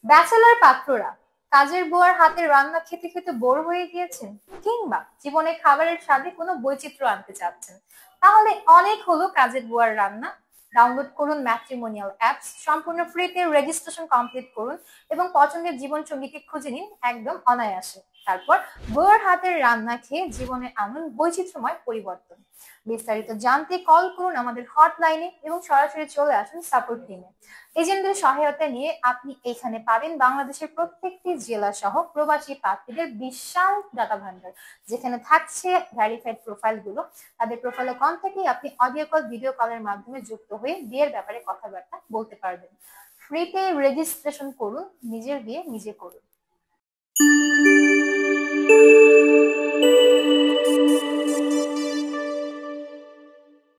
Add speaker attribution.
Speaker 1: Bachelor পাত্ররা কাজের বুয়ার হাতের রান্না খেতে খেতে বোর হয়ে গিয়েছেন, কিংবা জীবনে খাবারের স্বাদে কোনো বৈচিত্র্য আনতে চাচ্ছেন, তাহলে অনেক হলো কাজের বুয়ার রান্না। ডাউনলোড করুন ম্যাট্রিমোনিয়াল অ্যাপস, সম্পূর্ণ ফ্রিতে রেজিস্ট্রেশন কমপ্লিট করুন এবং পছন্দের জীবন সঙ্গীকে খুঁজে নিন একদম অনায়াসে। তারপর বুয়ার হাতের রান্না খেয়ে জীবনে আনুন বৈচিত্র্যময় পরিবর্তন। বিস্তারিত জানতে কল করুন আমাদের হটলাইনে এবং সরাসরি চলে আসুন সাপোর্ট টিমে। এজেন্টদের সহায়তা নিয়ে আপনি এখানে পাবেন বাংলাদেশের প্রত্যেকটি জেলা সহ প্রবাসী প্রার্থীদের বিশাল ডাটা ভান্ডার, যেখানে থাকছে ভেরিফাইড প্রোফাইল গুলো। তাদের প্রোফাইলে কন্ট্যাক্টে আপনি অডিও কল, ভিডিও কলের মাধ্যমে যুক্ত হয়ে বিয়ের ব্যাপারে কথাবার্তা বলতে পারবেন। ফ্রিতে রেজিস্ট্রেশন করুন, নিজের বিয়ে নিজে করুন।